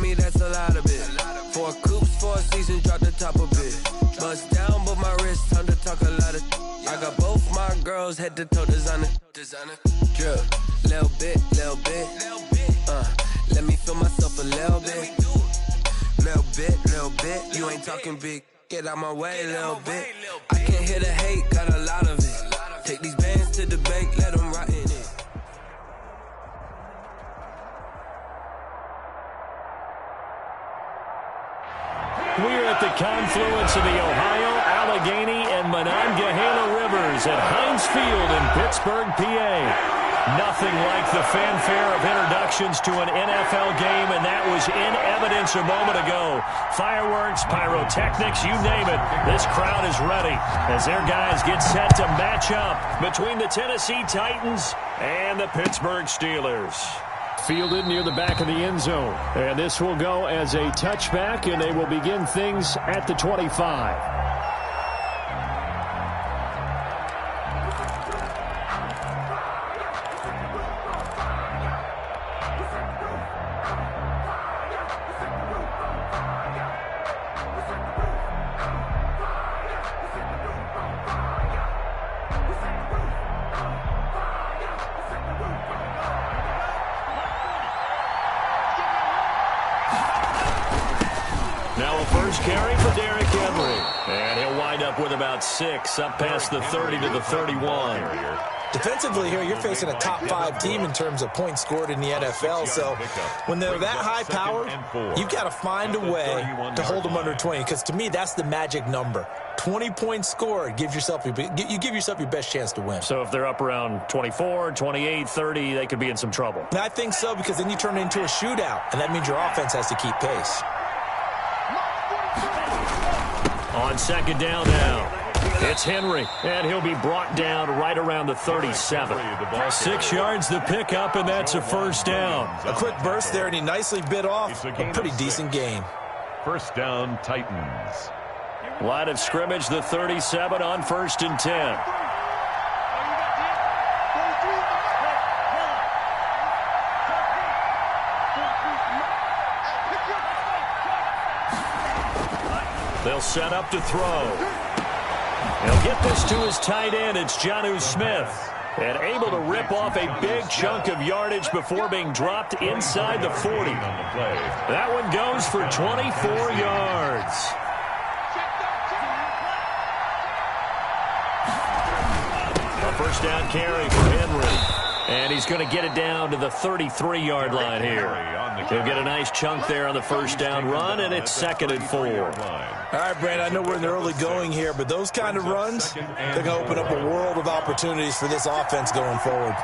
me, that's a lot of it. 4 coops, 4 seasons, drop the top a bit. Bust down, but my wrist, time to talk a lot of. I got both my girls, head to toe designer. Drip, little bit. Let me feel myself a little bit. Little bit. You ain't talking big. Get out my way, little bit. I can't hear the hate, got a lot of it. Take these bands to the bank, let them rot in it. We're at the confluence of the Ohio, Allegheny, and Monongahela Rivers at Heinz Field in Pittsburgh, PA. Nothing like the fanfare of introductions to an NFL game, and that was in evidence a moment ago. Fireworks, pyrotechnics, you name it. This crowd is ready as their guys get set to match up between the Tennessee Titans and the Pittsburgh Steelers. Fielded near the back of the end zone. And this will go as a touchback, and they will begin things at the 25. Carry for Derrick Henry. And he'll wind up with about 6 up past the 30 to the 31. Defensively here, you're facing a top 5 team in terms of points scored in the NFL. So when they're that high powered, you've got to find a way to hold them under 20. Because to me, that's the magic number. 20 points scored, you give yourself your best chance to win. So if they're up around 24, 28, 30, they could be in some trouble. I think so, because then you turn it into a shootout, and that means your offense has to keep pace. On second down now, it's Henry, and he'll be brought down right around the 37. 6 yards the pickup, and that's a first down. A quick burst there, and he nicely bit off a pretty decent gain. First down, Titans. Line of scrimmage, the 37 on 1st and 10. They'll set up to throw. He'll get this to his tight end. It's Jonnu Smith. And able to rip off a big chunk of yardage before being dropped inside the 40. That one goes for 24 yards. A first down carry for Henry. And he's going to get it down to the 33-yard line here. He'll get a nice chunk there on the first down run, and it's 2nd and 4. All right, Brand, I know we're in the early going here, but those kind of runs, they're going to open up a world of opportunities for this offense going forward.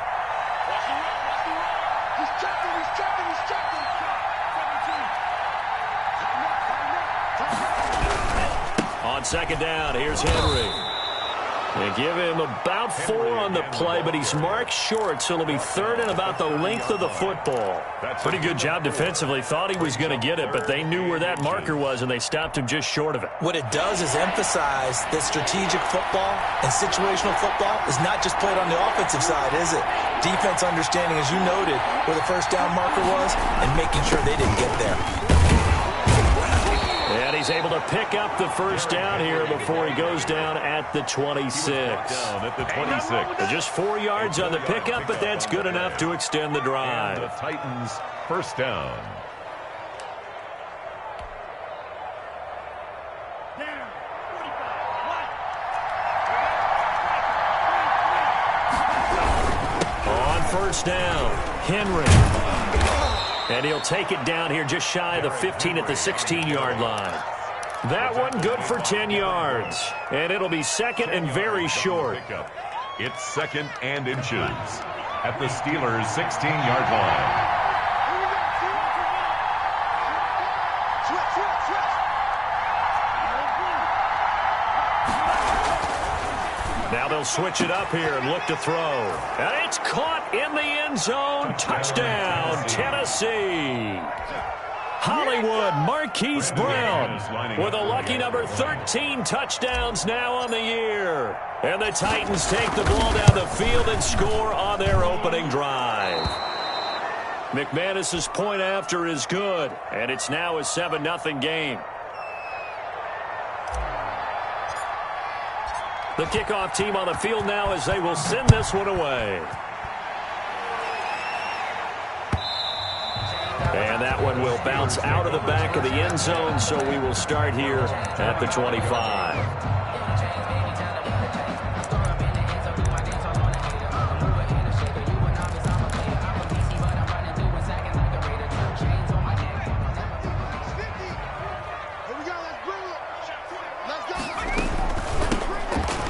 On second down, here's Henry. They give him about 4 on the play, but he's marked short, so it'll be 3rd and about the length of the football. Pretty good job defensively. Thought he was going to get it, but they knew where that marker was, and they stopped him just short of it. What it does is emphasize that strategic football and situational football is not just played on the offensive side, is it? Defense understanding, as you noted, where the first down marker was and making sure they didn't get there. And he's able to pick up the first down here before he goes down at the 26. Just 4 yards on the pickup, but that's good enough to extend the drive. And the Titans first down. On first down, Henry. And he'll take it down here just shy of the 15 at the 16-yard line. That one good for 10 yards. And it'll be 2nd and very short. It's 2nd and inches at the Steelers' 16-yard line. Now they'll switch it up here and look to throw. And it's caught in the end zone. Touchdown, Tennessee. Hollywood Marquise Brown with a lucky number 13 touchdowns now on the year. And the Titans take the ball down the field and score on their opening drive. McManus's point after is good, and it's now a 7-0 game. The kickoff team on the field now as they will send this one away. And that one will bounce out of the back of the end zone, so we will start here at the 25.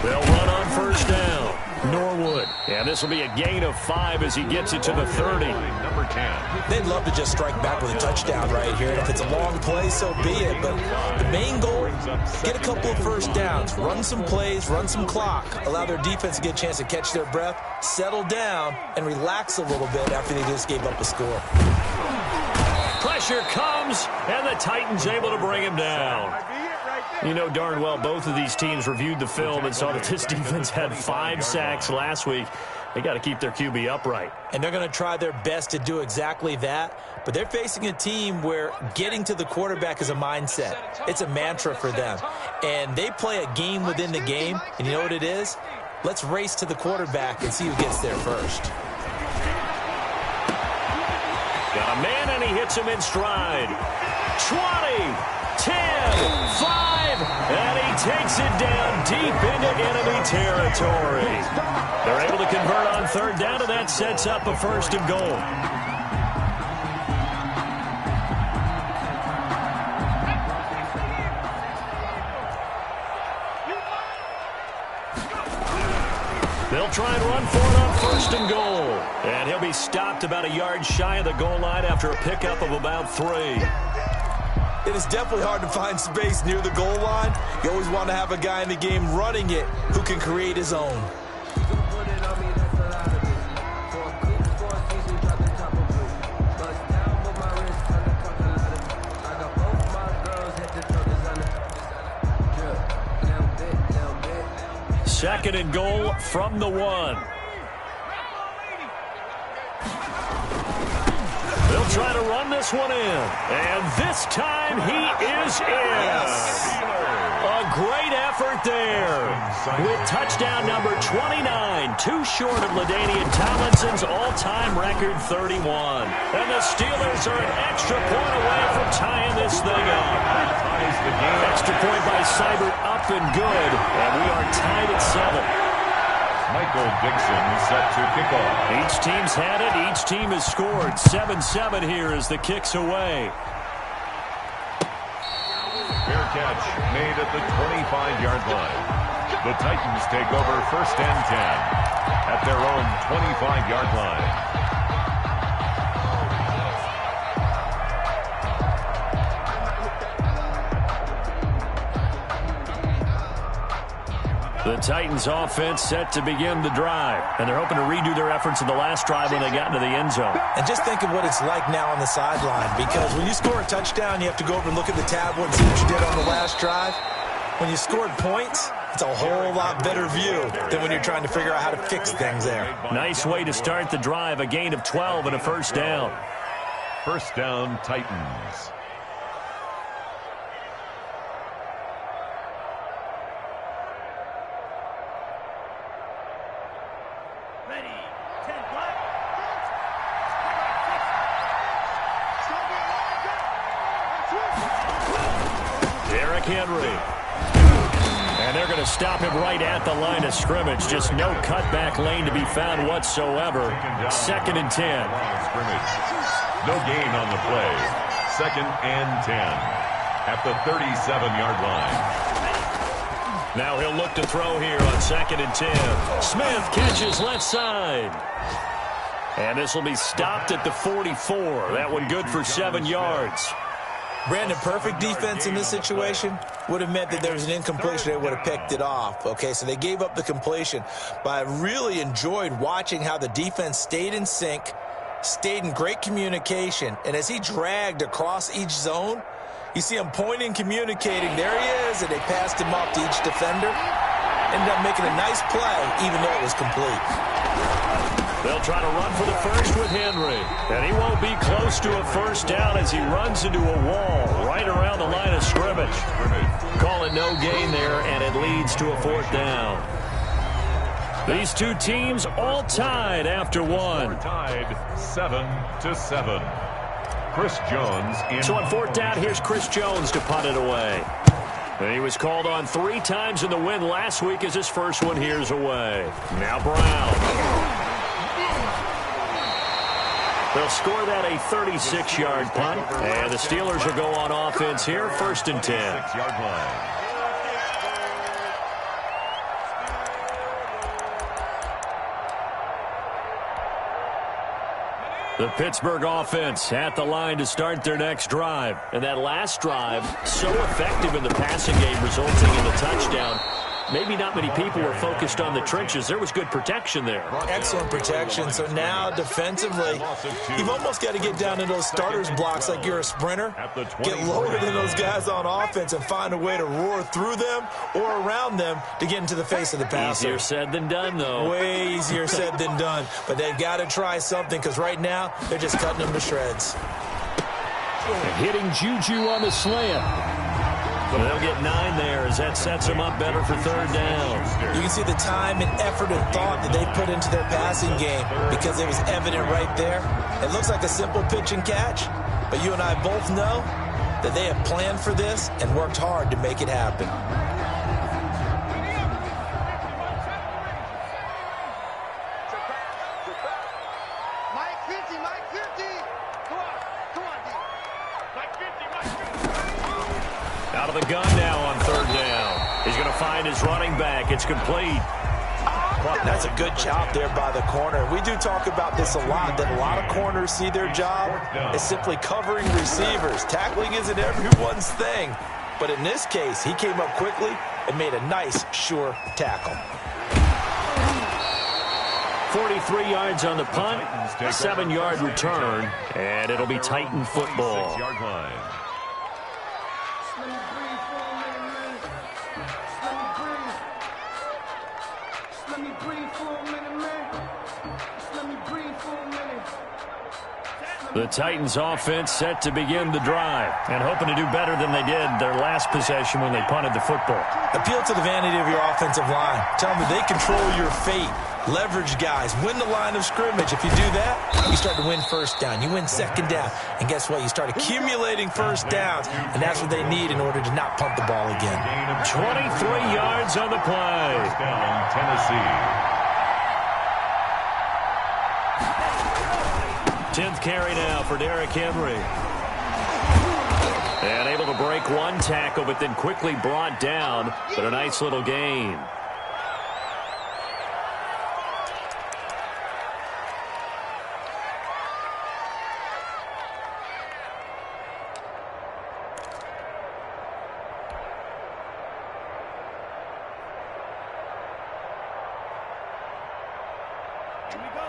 They'll run on first down. Norwood. And this will be a gain of 5 as he gets it to the 30. Number 10. They'd love to just strike back with a touchdown right here. And if it's a long play, so be it. But the main goal, get a couple of first downs. Run some plays, run some clock. Allow their defense to get a chance to catch their breath, settle down, and relax a little bit after they just gave up a score. Pressure comes, and the Titans able to bring him down. You know darn well both of these teams reviewed the film and saw that this defense had 5 sacks last week. They got to keep their QB upright. And they're going to try their best to do exactly that. But they're facing a team where getting to the quarterback is a mindset. It's a mantra for them. And they play a game within the game. And you know what it is? Let's race to the quarterback and see who gets there first. Got a man, and he hits him in stride. 20, 10, 5. And he takes it down deep into enemy territory. They're able to convert on third down, and that sets up a 1st and goal. They'll try and run for it on 1st and goal. And he'll be stopped about a yard shy of the goal line after a pickup of about 3. It is definitely hard to find space near the goal line. You always want to have a guy in the game running it who can create his own. Second and goal from the 1. They'll try to run this one in. And this time he is in. A great effort there. With touchdown number 29, too short of LaDainian Tomlinson's all-time record 31. And the Steelers are an extra point away from tying this thing up. Extra point by Seibert, up and good. And we are tied at 7. Michael Dixon set to kick off. Each team's had it. Each team has scored. 7-7 here as the kick's away. Fair catch made at the 25-yard line. The Titans take over 1st and 10 at their own 25-yard line. The Titans offense set to begin the drive, and they're hoping to redo their efforts in the last drive when they got into the end zone. And just think of what it's like now on the sideline, because when you score a touchdown, you have to go over and look at the tablet and see what you did on the last drive. When you scored points, it's a whole lot better view than when you're trying to figure out how to fix things there. Nice way to start the drive, a gain of 12 and a 1st down. 1st down, Titans. Henry. And they're going to stop him right at the line of scrimmage. Just no cutback lane to be found whatsoever. 2nd and 10. Scrimmage. No gain on the play. 2nd and 10 at the 37-yard line. Now he'll look to throw here on 2nd and 10. Smith catches left side. And this will be stopped at the 44. That one good for 7 yards. Brandon, perfect defense in this situation would have meant that there was an incompletion. They would have picked it off. Okay, so they gave up the completion. But I really enjoyed watching how the defense stayed in sync, stayed in great communication. And as he dragged across each zone, you see him pointing, communicating. There he is, and they passed him off to each defender. Ended up making a nice play, even though it was complete. They'll try to run for the first with Henry. And he won't be close to a first down as he runs into a wall right around the line of scrimmage. Call it no gain there, and it leads to a fourth down. These two teams all tied after one. Tied 7-7. Chris Jones in. So on fourth down, here's Chris Jones to punt it away. And he was called on 3 times in the win last week as his first one here's away. Now Brown. They'll score that a 36-yard punt. And the Steelers will go on offense here, 1st and 10. 6-yard line. The Pittsburgh offense at the line to start their next drive. And that last drive, so effective in the passing game, resulting in a touchdown. Maybe not many people were focused on the trenches. There was good protection there. Excellent protection. So now, defensively, you've almost got to get down in those starters blocks like you're a sprinter. Get lower than those guys on offense and find a way to roar through them or around them to get into the face of the passer. Easier said than done, though. Way easier said than done. But they've got to try something because right now, they're just cutting them to shreds. Hitting Juju on the slant. They'll get 9 there as that sets them up better for 3rd down. You can see the time and effort and thought that they put into their passing game because it was evident right there. It looks like a simple pitch and catch, but you and I both know that they have planned for this and worked hard to make it happen. Out of the gun now on 3rd down. He's going to find his running back. It's complete. That's a good job there by the corner. We do talk about this a lot, that a lot of corners see their job as simply covering receivers. Tackling isn't everyone's thing. But in this case, he came up quickly and made a nice, sure tackle. 43 yards on the punt, 7-yard return, and it'll be Titan football. 6-yard line. The Titans offense set to begin the drive and hoping to do better than they did their last possession when they punted the football. Appeal to the vanity of your offensive line. Tell them that they control your fate. Leverage guys. Win the line of scrimmage. If you do that, you start to win first down. You win 2nd down. And guess what? You start accumulating first downs. And that's what they need in order to not punt the ball again. 23 yards on the play. First down, Tennessee. 10th carry now for Derrick Henry. And able to break one tackle, but then quickly brought down. But a nice little gain.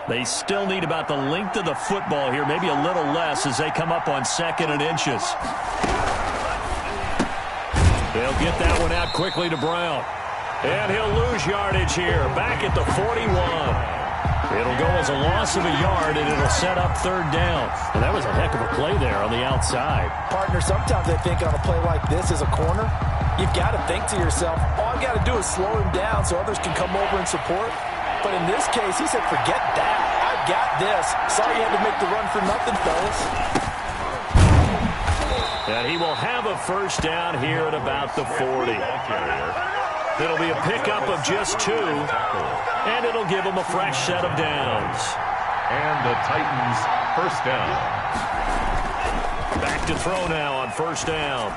They still need about the length of the football here, maybe a little less as they come up on 2nd and inches. They'll get that one out quickly to Brown. And he'll lose yardage here, back at the 41. It'll go as a loss of a yard, and it'll set up 3rd down. And that was a heck of a play there on the outside. Partner, sometimes I think on a play like this as a corner, you've got to think to yourself, all I've got to do is slow him down so others can come over and support. But in this case, he said, forget that. I've got this. Sorry you had to make the run for nothing, fellas. And he will have a first down here at about the 40. It'll be a pickup of just 2, and it'll give him a fresh set of downs. And the Titans first down. Back to throw now on 1st down.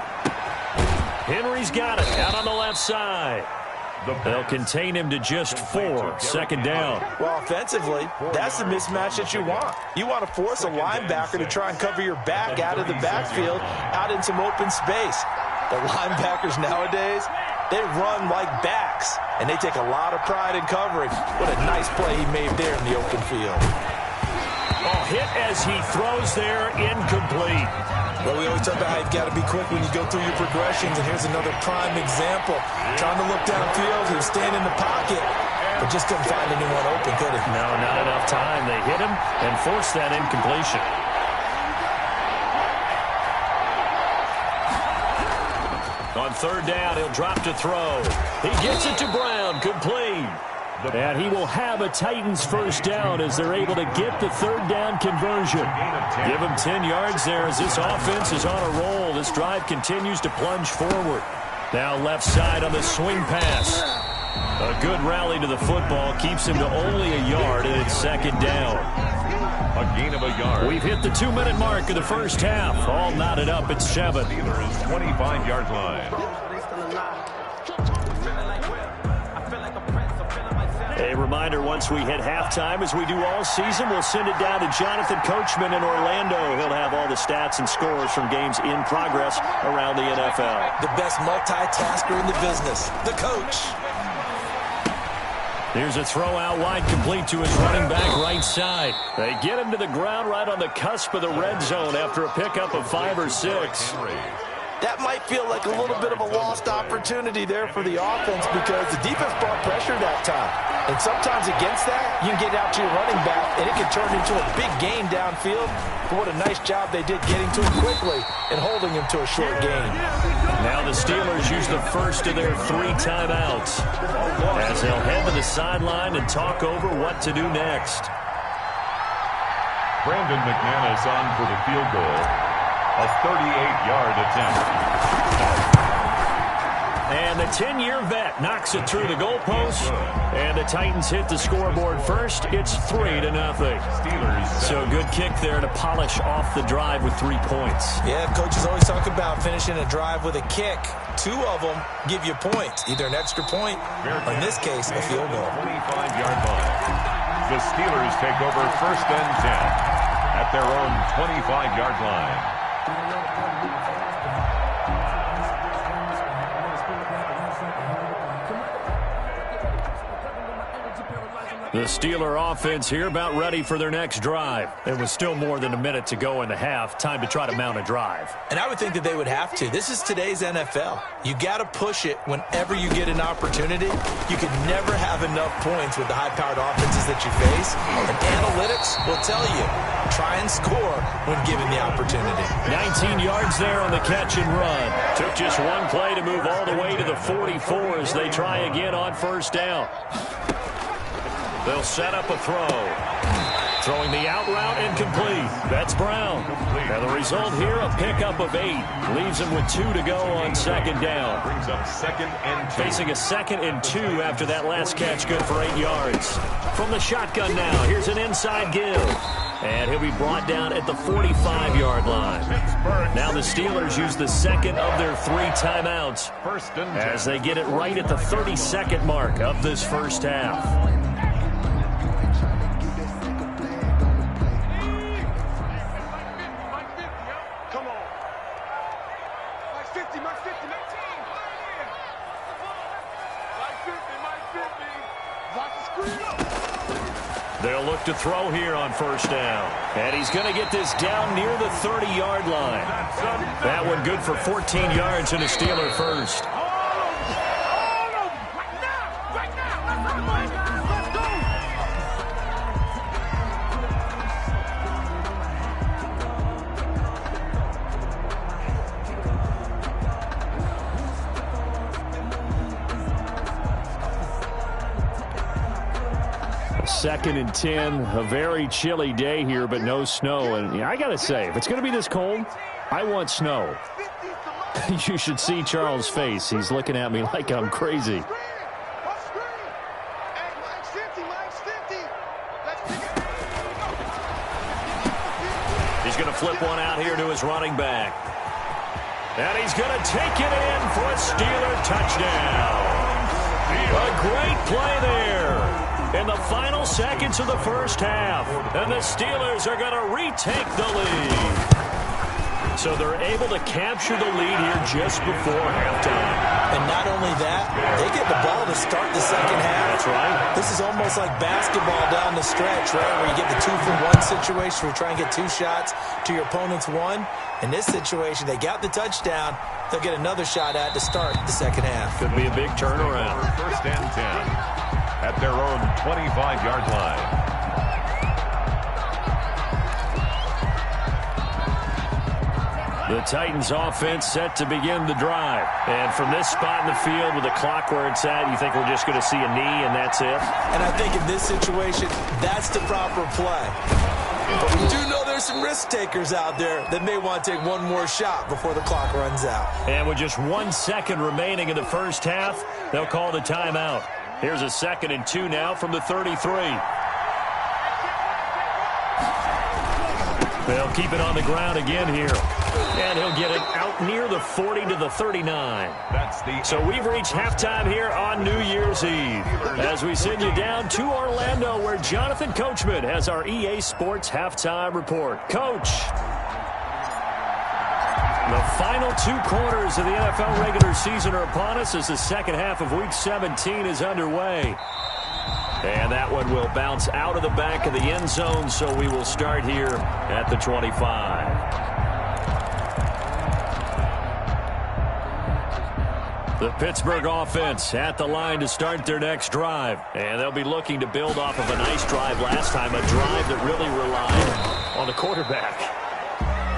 Henry's got it out on the left side. They'll contain him to just 4, 2nd down. Well, offensively, that's the mismatch that you want. You want to force a linebacker to try and cover your back out of the backfield, out in some open space. The linebackers nowadays, they run like backs, and they take a lot of pride in covering. What a nice play he made there in the open field. Oh, hit as he throws there, incomplete. Well, we always talk about how you've got to be quick when you go through your progressions, and here's another prime example. Trying to look downfield, he was staying in the pocket, but just couldn't find anyone open, could he? No, not enough time. They hit him and forced that incompletion. On third down, he'll drop to throw. He gets it to Brown, complete. And he will have a Titans first down as they're able to get the third down conversion. Give him 10 yards there as this offense is on a roll. This drive continues to plunge forward. Now left side on the swing pass. A good rally to the football keeps him to only a yard, and it's second down. A gain of a yard. We've hit the 2-minute mark of the first half. All knotted up at 7. Steelers 25-yard line. A reminder, once we hit halftime, as we do all season, we'll send it down to Jonathan Coachman in Orlando. He'll have all the stats and scores from games in progress around the NFL. The best multitasker in the business, the coach. Here's a throw out wide, complete to his running back right side. They get him to the ground right on the cusp of the red zone after a pickup of 5 or 6. That might feel like a little bit of a lost opportunity there for the offense because the defense brought pressure that time. And sometimes against that, you can get out to your running back, and it can turn into a big gain downfield. But what a nice job they did getting to him quickly and holding him to a short gain. Now the Steelers use the first of their 3 timeouts as they'll head to the sideline and talk over what to do next. Brandon McManus on for the field goal. A 38-yard attempt. And the 10-year vet knocks it through the goalpost. And the Titans hit the scoreboard first. It's 3-0. Steelers. So good kick there to polish off the drive with 3 points. Yeah, coaches always talk about finishing a drive with a kick. 2 of them give you points, either an extra point or, in this case, a field goal. 25-yard line. The Steelers take over first and 10 at their own 25-yard line. The Steeler offense here about ready for their next drive. It was still more than a minute to go in the half. Time to try to mount a drive. And I would think that they would have to. This is today's NFL. You got to push it whenever you get an opportunity. You can never have enough points with the high-powered offenses that you face. And analytics will tell you, try and score when given the opportunity. 19 yards there on the catch and run. Took just one play to move all the way to the 44 as they try again on first down. They'll set up a throw. Throwing the out route incomplete. That's Brown. And the result here, a pickup of 8. Leaves him with 2 to go on second down. Brings up 2nd and 2. Facing a 2nd and 2 after that last catch, good for 8 yards. From the shotgun now, here's an inside give. And he'll be brought down at the 45-yard line. Now the Steelers use the second of their 3 timeouts as they get it right at the 32nd mark of this first half. They'll look to throw here on first down. And he's going to get this down near the 30-yard line. That one good for 14 yards and a Steeler first. Second and 10, a very chilly day here, but no snow. And I got to say, if it's going to be this cold, I want snow. You should see Charles' face. He's looking at me like I'm crazy. He's going to flip one out here to his running back. And he's going to take it in for a Steeler touchdown. A great play there. In the final seconds of the first half, and the Steelers are going to retake the lead. So they're able to capture the lead here just before halftime. And not only that, they get the ball to start the second half. That's right. This is almost like basketball down the stretch, right, where you get the 2-for-1 situation where you try and get 2 shots to your opponent's 1. In this situation, they got the touchdown. They'll get another shot at to start the second half. Could be a big turnaround. First and 10. at their own 25-yard line. The Titans offense set to begin the drive. And from this spot in the field with the clock where it's at, you think we're just going to see a knee and that's it? And I think in this situation, that's the proper play. But we do know there's some risk takers out there that may want to take one more shot before the clock runs out. And with just 1 second remaining in the first half, they'll call the timeout. Here's a 2nd and 2 now from the 33. They'll keep it on the ground again here. And he'll get it out near the 40 to the 39. So we've reached halftime here on New Year's Eve. As we send you down to Orlando, where Jonathan Coachman has our EA Sports halftime report. Coach. The final 2 quarters of the NFL regular season are upon us as the second half of Week 17 is underway. And that one will bounce out of the back of the end zone, so we will start here at the 25. The Pittsburgh offense at the line to start their next drive. And they'll be looking to build off of a nice drive last time, a drive that really relied on the quarterback.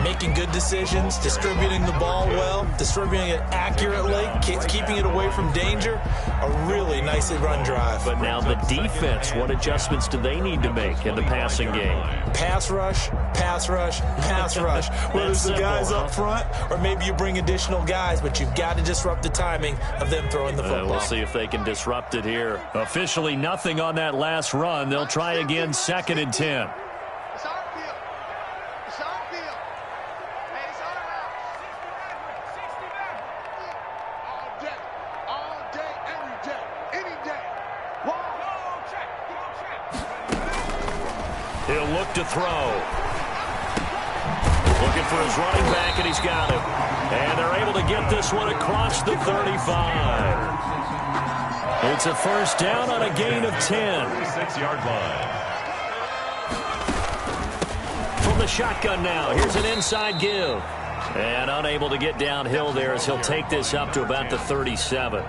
Making good decisions, distributing the ball well, distributing it accurately, keeping it away from danger. A really nicely run drive. But now the defense, what adjustments do they need to make in the passing game? Pass rush, pass rush, pass rush. Whether it's the guys up front or maybe you bring additional guys, but you've got to disrupt the timing of them throwing the football. We'll see if they can disrupt it here. Officially nothing on that last run. They'll try again, 2nd and 10. He'll look to throw. Looking for his running back, and he's got him. And they're able to get this one across the 35. It's a first down on a gain of 10. 36-yard line. From the shotgun now, here's an inside give. And unable to get downhill there as he'll take this up to about the 37.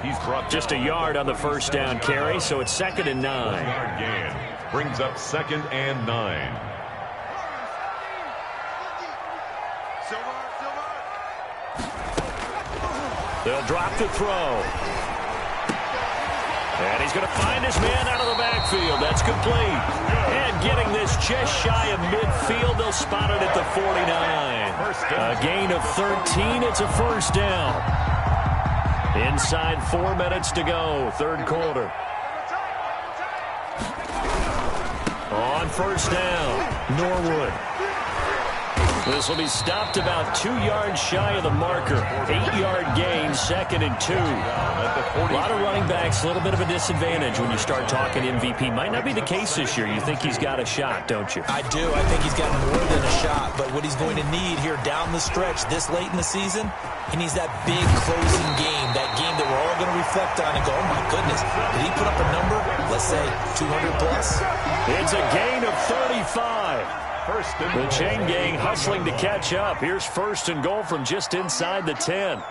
He's brought just a yard on the first down carry, so it's 2nd and 9. Yard gain brings up 2nd and 9. They'll drop the throw. And he's going to find his man out of the backfield. That's complete. And getting this just shy of midfield, they'll spot it at the 49. A gain of 13. It's a first down. Inside 4 minutes to go, third quarter. On first down, Norwood. This will be stopped about 2 yards shy of the marker. 8-yard gain, 2nd and 2. A lot of running backs, a little bit of a disadvantage when you start talking MVP. Might not be the case this year. You think he's got a shot, don't you? I do. I think he's got more than a shot. But what he's going to need here down the stretch this late in the season, he needs that big closing game, that game that we're all going to reflect on and go, oh, my goodness, did he put up a number, let's say, 200 plus? It's a gain of 35. The chain gang hustling to catch up. Here's 1st and goal from just inside the 10.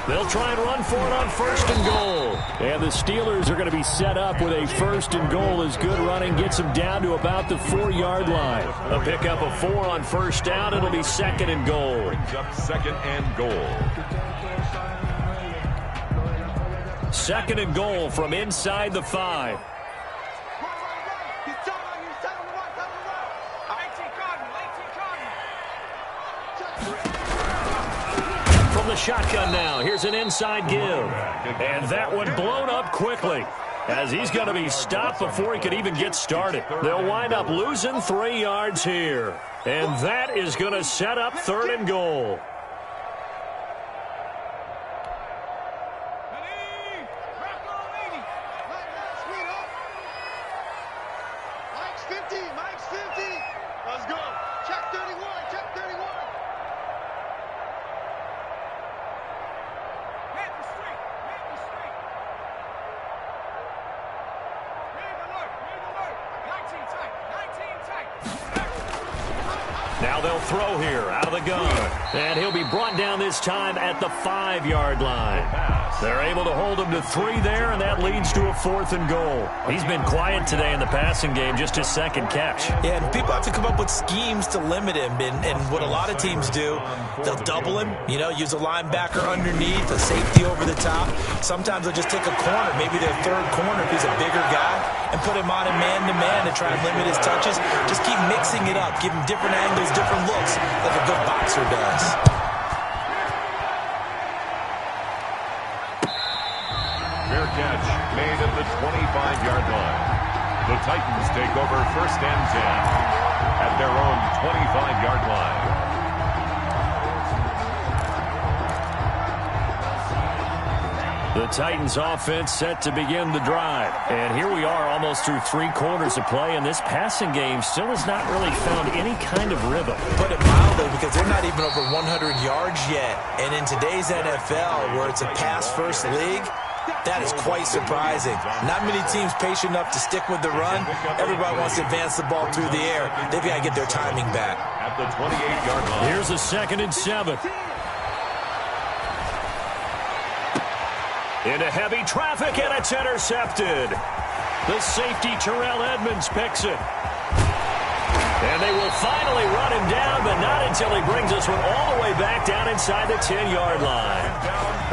They'll try and run for it on 1st and goal. And the Steelers are going to be set up with a 1st and goal as good running gets them down to about the 4-yard line. A pickup of 4 on first down. It'll be 2nd and goal. Brings up 2nd and goal. 2nd and goal from inside the 5. From the shotgun now, here's an inside give. And that one blown up quickly as he's going to be stopped before he could even get started. They'll wind up losing 3 yards here. And that is going to set up 3rd and goal. Now they'll throw here out of the gun. And he'll be brought down this time at the 5-yard line. They're able to hold him to 3 there, and that leads to a 4th and goal. He's been quiet today in the passing game, just his 2nd catch. Yeah, and people have to come up with schemes to limit him. And what a lot of teams do, they'll double him, use a linebacker underneath, a safety over the top. Sometimes they'll just take a corner, maybe their 3rd corner if he's a bigger guy, and put him on a man-to-man to try and limit his touches. Just keep mixing it up, give him different angles, different looks, like a good boxer does. Fair catch made at the 25-yard line. The Titans take over 1st and 10 at their own 25-yard line. The Titans offense set to begin the drive. And here we are almost through 3 quarters of play, and this passing game still has not really found any kind of rhythm. Put it mildly, because they're not even over 100 yards yet. And in today's NFL, where it's a pass-first league, that is quite surprising. Not many teams patient enough to stick with the run. Everybody wants to advance the ball through the air. They've got to get their timing back. At the 28-yard line. Here's a 2nd and 7. Into heavy traffic, and it's intercepted. The safety, Terrell Edmonds, picks it. And they will finally run him down, but not until he brings this one all the way back down inside the 10-yard line.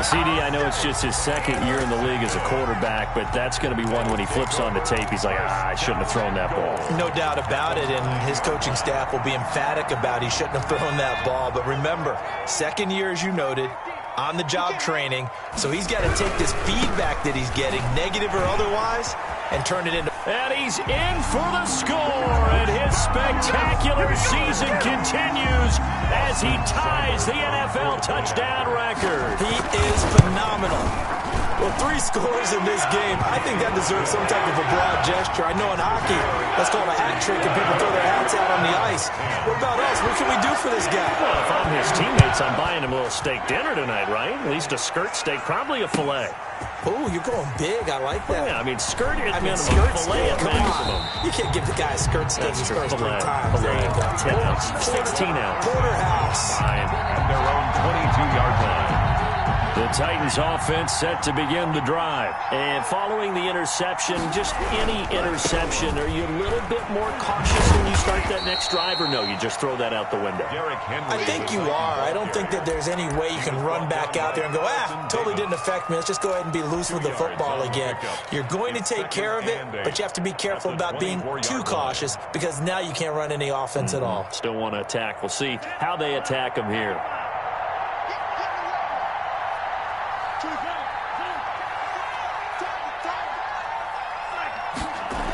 CD, I know it's just his 2nd year in the league as a quarterback, but that's going to be one when he flips on the tape, he's like, I shouldn't have thrown that ball. No doubt about it, and his coaching staff will be emphatic about he shouldn't have thrown that ball. But remember, 2nd year, as you noted, on-the-job training, so he's got to take this feedback that he's getting, negative or otherwise, and turn it into... And he's in for the score, and his spectacular season continues as he ties the NFL touchdown record. He is phenomenal. Well, 3 scores in this game. I think that deserves some type of a broad gesture. I know in hockey, that's called a hat trick, and people throw their hats out on the ice. What about us? What can we do for this guy? Well, if I'm his teammates, I'm buying him a little steak dinner tonight, right? At least a skirt steak, probably a filet. Oh, you're going big. I like that. Yeah, I mean, skirt at minimum, filet at maximum. You can't give the guy a skirt steak his first 3 times. Filet, 10 ounce, 16 ounce. Porterhouse. At their own 22-yard line. The Titans offense set to begin the drive. And following the interception, just any interception, are you a little bit more cautious when you start that next drive, or no, you just throw that out the window? I think you are. I don't think that there's any way you can run back out there and go, totally didn't affect me. Let's just go ahead and be loose with the football again. You're going to take care of it, but you have to be careful about being too cautious, because now you can't run any offense at all. Still want to attack. We'll see how they attack him here.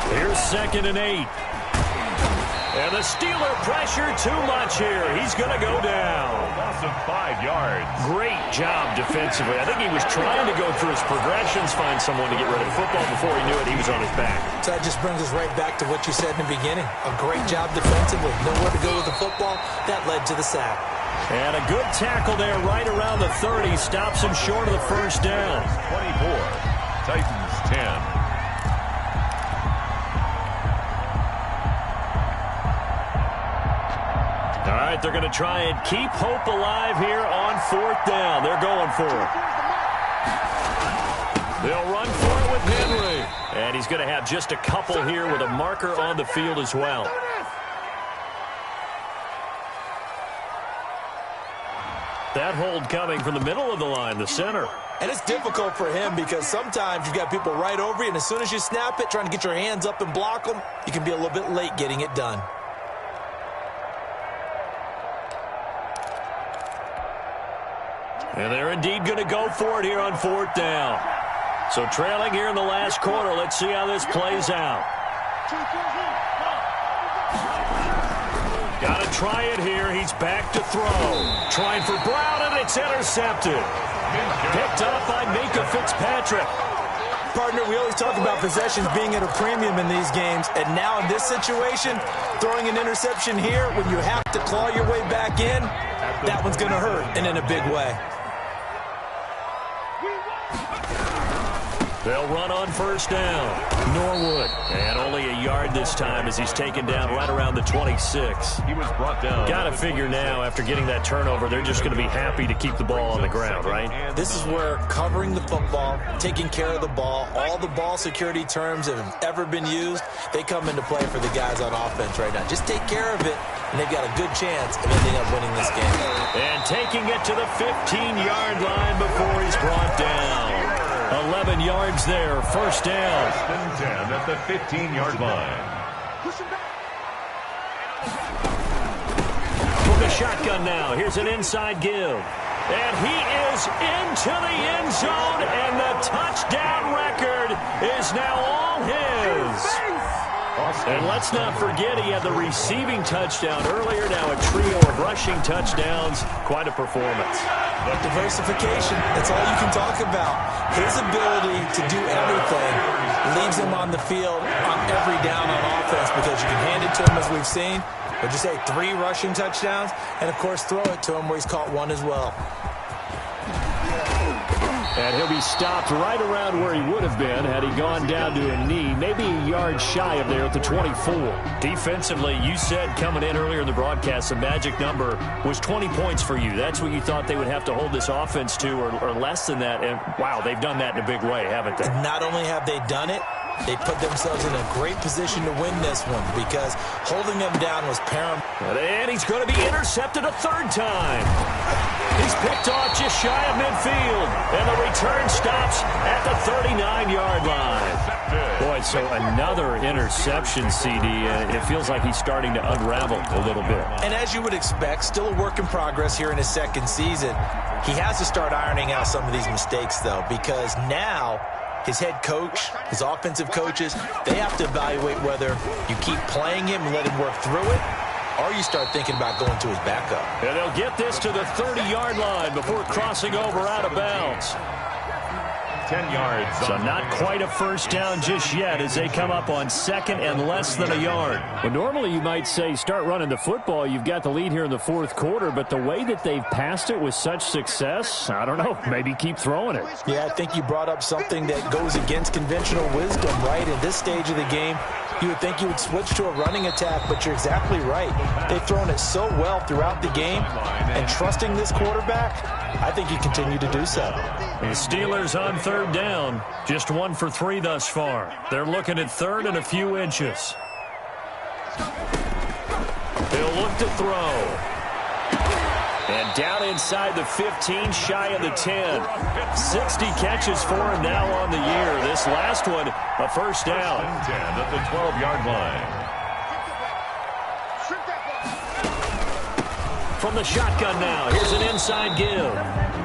Here's 2nd and 8. And the Steeler pressure too much here. He's going to go down. Loss of 5 yards. Great job defensively. I think he was trying to go through his progressions, find someone to get rid of the football. Before he knew it, he was on his back. So that just brings us right back to what you said in the beginning. A great job defensively. Nowhere to go with the football. That led to the sack. And a good tackle there right around the 30. Stops him short of the first down. 24. Titans 10. All right, they're going to try and keep hope alive here on 4th down. They're going for it. They'll run for it with Henry. And he's going to have just a couple here with a marker on the field as well. That hold coming from the middle of the line, the center. And it's difficult for him because sometimes you've got people right over you, and as soon as you snap it, trying to get your hands up and block them, you can be a little bit late getting it done. And they're indeed going to go for it here on 4th down. So trailing here in the last quarter. Let's see how this plays out. Got to try it here. He's back to throw. Trying for Brown, and it's intercepted. Picked up by Minka Fitzpatrick. Partner, we always talk about possessions being at a premium in these games, and now in this situation, throwing an interception here when you have to claw your way back in, that one's going to hurt, and in a big way. They'll run on first down. Norwood. And only a yard this time as he's taken down right around the 26. He was brought down. Got to figure now, after getting that turnover, they're just going to be happy to keep the ball on the ground, right? This is where covering the football, taking care of the ball, all the ball security terms that have ever been used, they come into play for the guys on offense right now. Just take care of it, and they've got a good chance of ending up winning this game. And taking it to the 15-yard line before he's brought down. 11 yards there, first down. 10 at the 15-yard line. From the shotgun now, here's an inside give. And he is into the end zone, and the touchdown record is now all his. And let's not forget he had the receiving touchdown earlier. Now a trio of rushing touchdowns. Quite a performance. Diversification, that's all you can talk about. His ability to do everything leaves him on the field on every down on offense because you can hand it to him as we've seen. Would you say 3 rushing touchdowns? And, of course, throw it to him where he's caught 1 as well. And he'll be stopped right around where he would have been had he gone down to a knee, maybe a yard shy of there at the 24. Defensively, you said coming in earlier in the broadcast, the magic number was 20 points for you. That's what you thought they would have to hold this offense to, or less than that. And, wow, they've done that in a big way, haven't they? Not only have they done it, they put themselves in a great position to win this one because holding them down was paramount. And he's going to be intercepted a third time. He's picked off just shy of midfield. And the return stops at the 39-yard line. Boy, so another interception, CD. It feels like he's starting to unravel a little bit. And as you would expect, still a work in progress here in his second season. He has to start ironing out some of these mistakes, though, because now his head coach, his offensive coaches, they have to evaluate whether you keep playing him and let him work through it, or you start thinking about going to his backup. And they'll get this to the 30-yard line before crossing over out of bounds. 10 yards. So not quite a first down just yet as they come up on second and less than a yard. Well, normally you might say start running the football. You've got the lead here in the fourth quarter, but the way that they've passed it with such success, I don't know, maybe keep throwing it. Yeah, I think you brought up something that goes against conventional wisdom, right? In this stage of the game, you would think you would switch to a running attack, but you're exactly right. They've thrown it so well throughout the game, and trusting this quarterback, I think you continue to do so. The Steelers on third down, just 1 for 3 thus far. They're looking at third and a few inches. They'll look to throw. And down inside the 15, shy of the 10. 60 catches for him now on the year. This last one, a first down. 10 at the 12-yard line. From the shotgun now, here's an inside give.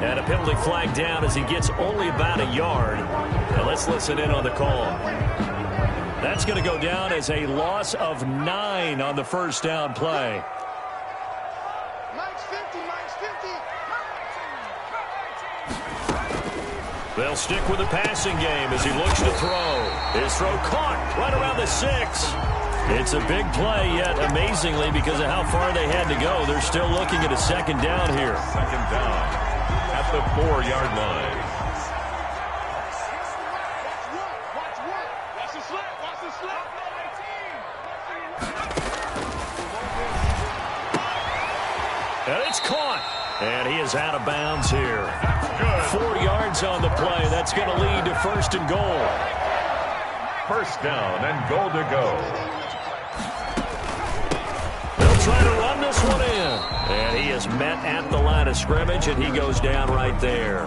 And a penalty flag down as he gets only about a yard. Now let's listen in on the call. That's going to go down as a loss of 9 on the first down play. They'll stick with the passing game as he looks to throw. His throw caught right around the 6. It's a big play, yet amazingly, because of how far they had to go, they're still looking at a second down here. Second down at the 4-yard line. And it's caught. And he is out of bounds here. 4 yards on the play. That's going to lead to first and goal. First down and goal to go. Trying to run this one in. And he is met at the line of scrimmage, and he goes down right there.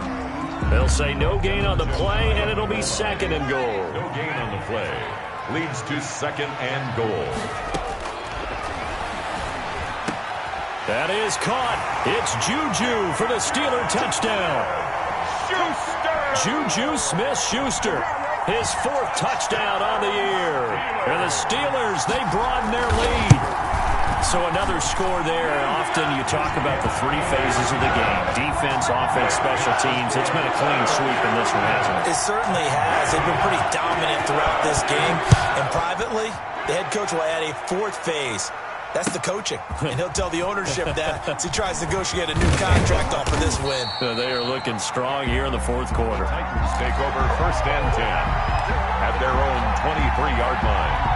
They'll say no gain on the play, and it'll be second and goal. No gain on the play. Leads to second and goal. That is caught. It's Juju for the Steeler touchdown. Juju Smith-Schuster. His 4th touchdown on the year. And the Steelers, they broaden their lead. So another score there. Often you talk about the 3 phases of the game. Defense, offense, special teams. It's been a clean sweep in this one, hasn't it? It certainly has. They've been pretty dominant throughout this game. And privately, the head coach will add a 4th phase. That's the coaching. And he'll tell the ownership that as he tries to negotiate a new contract off of this win. They are looking strong here in the fourth quarter. Titans take over 1st and 10 at their own 23-yard line.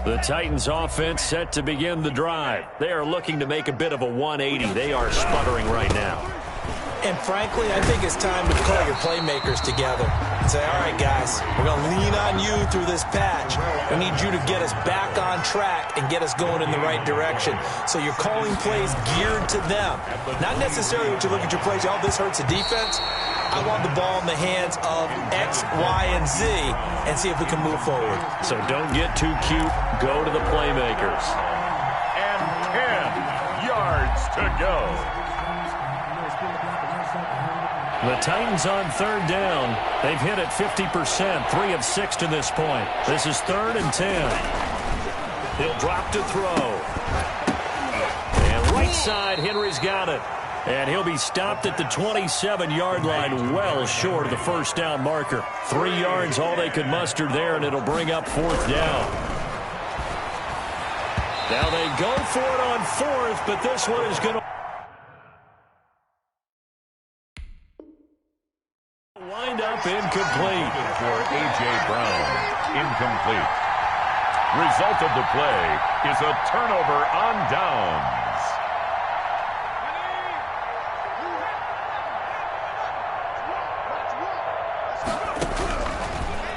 The Titans offense set to begin the drive. They are looking to make a bit of a 180. They are sputtering right now. And frankly, I think it's time to call your playmakers together and say, all right, guys, we're going to lean on you through this patch. We need you to get us back on track and get us going in the right direction. So you're calling plays geared to them. Not necessarily what you look at your plays, oh, this hurts the defense. I want the ball in the hands of X, Y, and Z and see if we can move forward. So don't get too cute. Go to the playmakers. And 10 yards to go. The Titans on 3rd down. They've hit it 50%, 3 of 6 to this point. This is 3rd and 10. He'll drop to throw. And right side, Henry's got it. And he'll be stopped at the 27-yard line, well short of the 1st down marker. 3 yards, all they could muster there, and it'll bring up 4th down. Now they go for it on 4th, but this one is going to wind up incomplete. For A.J. Brown, incomplete. Result of the play is a turnover on downs.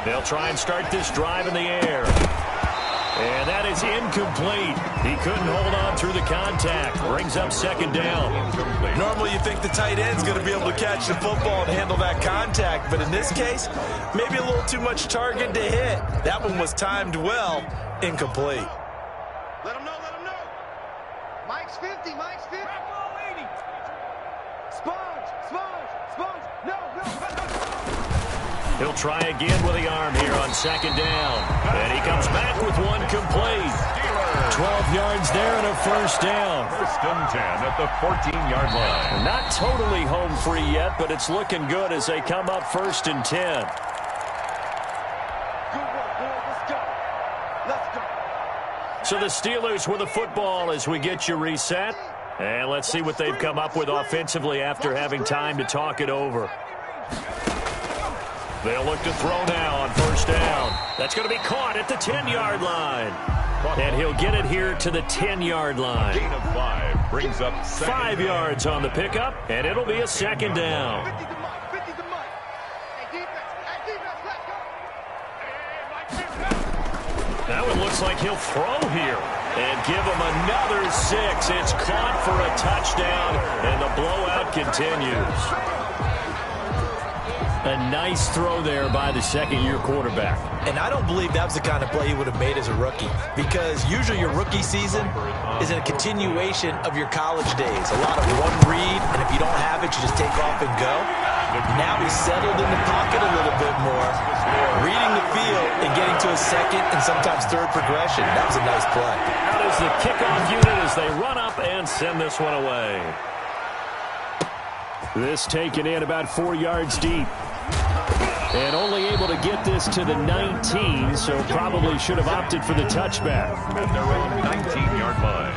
They'll try and start this drive in the air. And that is incomplete. He couldn't hold on through the contact. Brings up 2nd down. Normally you think the tight end's going to be able to catch the football and handle that contact, but in this case, maybe a little too much target to hit. That one was timed well. Incomplete. Let him know, let him know. Mike's 50, Mike's 50. Sponge. No. He'll try again with the arm here on 2nd down. And he comes back with one complete. 12 yards there and a 1st down. 1st and 10 at the 14-yard line. Not totally home free yet, but it's looking good as they come up 1st and 10. Good work, boy. Let's go. So the Steelers with the football as we get you reset. And let's see what they've come up with offensively after having time to talk it over. They'll look to throw now on 1st down. That's going to be caught at the 10-yard line. And he'll get it here to the 10-yard line. Gain of 5 brings up 5 yards on the pickup, and it'll be a 2nd down. 50 to Mike. Hey, defense, let's go. That one looks like he'll throw here and give him another 6. It's caught for a touchdown, and the blowout continues. A nice throw there by the 2nd-year quarterback. And I don't believe that was the kind of play he would have made as a rookie, because usually your rookie season is a continuation of your college days. A lot of one read, and if you don't have it, you just take off and go. Now he's settled in the pocket a little bit more, reading the field and getting to a 2nd and sometimes 3rd progression. That was a nice play. That is the kickoff unit as they run up and send this one away. This taken in about 4 yards deep. And only able to get this to the 19, so probably should have opted for the touchback. At their own 19-yard line.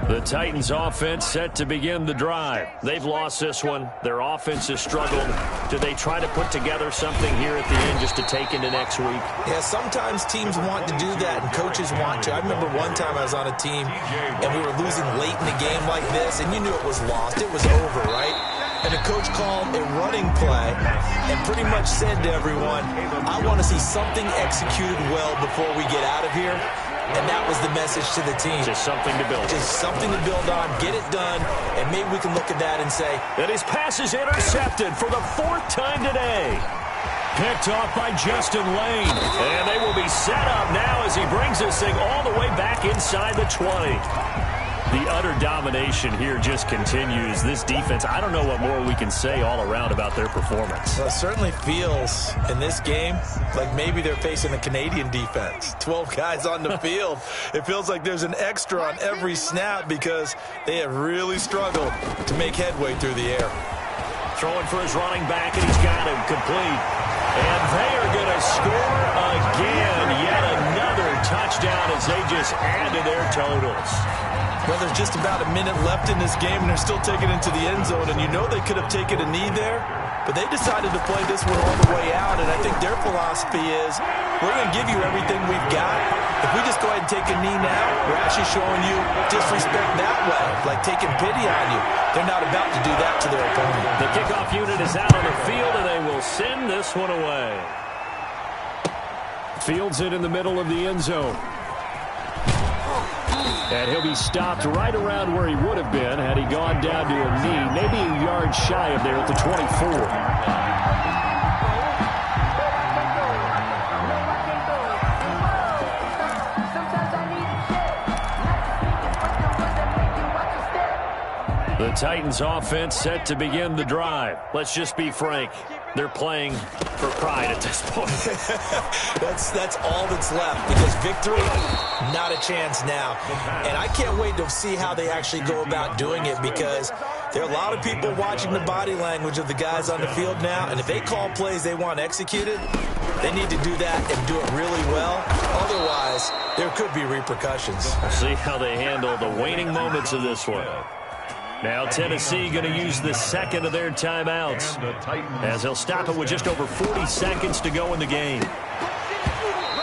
The Titans offense set to begin the drive. They've lost this one. Their offense has struggled. Do they try to put together something here at the end just to take into next week? Yeah, sometimes teams want to do that and coaches want to. I remember one time I was on a team and we were losing late in the game like this, and you knew it was lost. It was over, right? And the coach called a running play and pretty much said to everyone, I want to see something executed well before we get out of here. And that was the message to the team. Just something to build. Just something to build on, get it done, and maybe we can look at that and say that his pass is intercepted for the 4th time today. Picked off by Justin Lane. And they will be set up now as he brings this thing all the way back inside the 20. The utter domination here just continues. This defense, I don't know what more we can say all around about their performance. Well, it certainly feels in this game like maybe they're facing a Canadian defense. 12 guys on the field. It feels like there's an extra on every snap because they have really struggled to make headway through the air. Throwing for his running back, and he's got him complete. And they are going to score again. Yet another touchdown as they just add to their totals. Well, there's just about a minute left in this game, and they're still taking it into the end zone. And you know they could have taken a knee there, but they decided to play this one all the way out. And I think their philosophy is, we're going to give you everything we've got. If we just go ahead and take a knee now, we're actually showing you disrespect that way, like taking pity on you. They're not about to do that to their opponent. The kickoff unit is out on the field, and they will send this one away. Fields it in the middle of the end zone. And he'll be stopped right around where he would have been had he gone down to a knee, maybe a yard shy of there at the 24. The Titans offense set to begin the drive. Let's just be frank. They're playing for pride at this point. That's all that's left, because victory, not a chance now. And I can't wait to see how they actually go about doing it, because there are a lot of people watching the body language of the guys on the field now, and if they call plays they want executed, they need to do that and do it really well. Otherwise, there could be repercussions. We'll see how they handle the waning moments of this one. Now Tennessee going to use the second of their timeouts, as they'll stop it with just over 40 seconds to go in the game.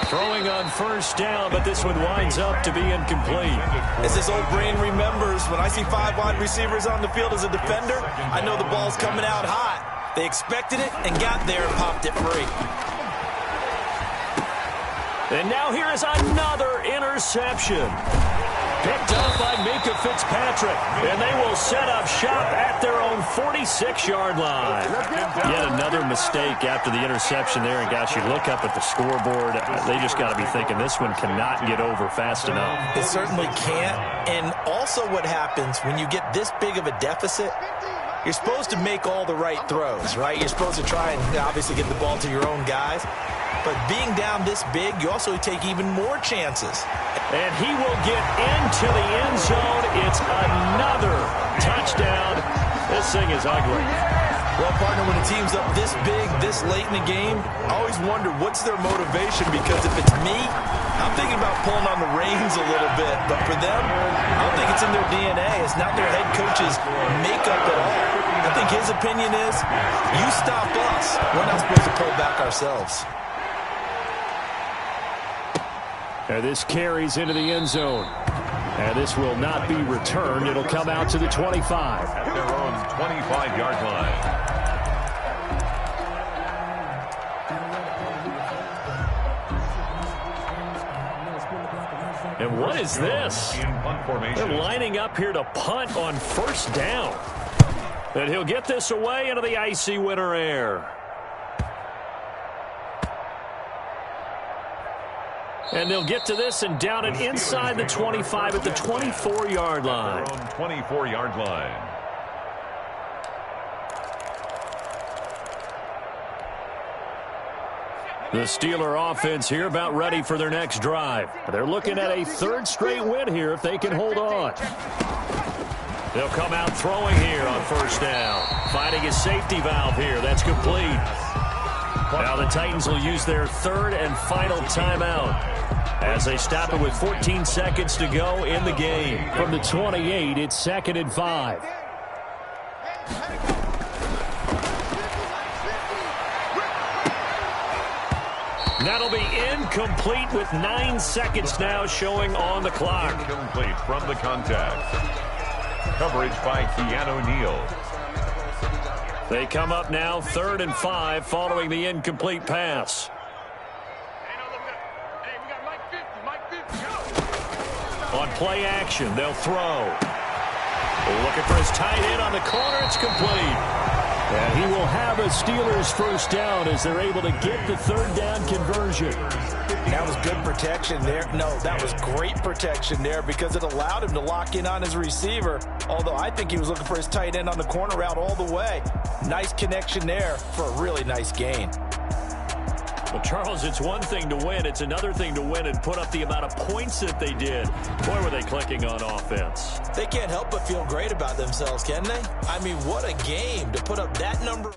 Throwing on first down, but this one winds up to be incomplete. As this old brain remembers, when I see 5 wide receivers on the field as a defender, I know the ball's coming out hot. They expected it and got there and popped it free. And now here is another interception. Picked up by Minkah Fitzpatrick, and they will set up shop at their own 46-yard line. Yet another mistake after the interception there, and gosh, you look up at the scoreboard, they just got to be thinking this one cannot get over fast enough. It certainly can't, and also what happens when you get this big of a deficit, you're supposed to make all the right throws, right? You're supposed to try and obviously get the ball to your own guys. But being down this big, you also take even more chances. And he will get into the end zone. It's another touchdown. This thing is ugly. Well, partner, when a team's up this big, this late in the game, I always wonder what's their motivation, because if it's me, I'm thinking about pulling on the reins a little bit. But for them, I don't think it's in their DNA. It's not their head coach's makeup at all. I think his opinion is, you stop us. We're not supposed to pull back ourselves. And this carries into the end zone. And this will not be returned. It'll come out to the 25. At their own 25-yard line. And what is this? They're lining up here to punt on first down. And he'll get this away into the icy winter air. And they'll get to this and down it inside the 25 at the 24-yard line. 24-yard line. The Steeler offense here about ready for their next drive. They're looking at a third straight win here if they can hold on. They'll come out throwing here on first down. Finding a safety valve here. That's complete. Now the Titans will use their third and final timeout as they stop it with 14 seconds to go in the game. From the 28, it's 2nd and 5. That'll be incomplete with 9 seconds now showing on the clock. Incomplete from the contact. Coverage by Keanu Neal. They come up now 3rd and 5 following the incomplete pass. On play action, they'll throw. Looking for his tight end on the corner. It's complete. And he will have a Steelers first down as they're able to get the third down conversion. That was good protection there. No, that was great protection there because it allowed him to lock in on his receiver. Although I think he was looking for his tight end on the corner route all the way. Nice connection there for a really nice gain. Well, Charles, it's one thing to win. It's another thing to win and put up the amount of points that they did. Boy, were they clicking on offense. They can't help but feel great about themselves, can they? I mean, what a game to put up that number.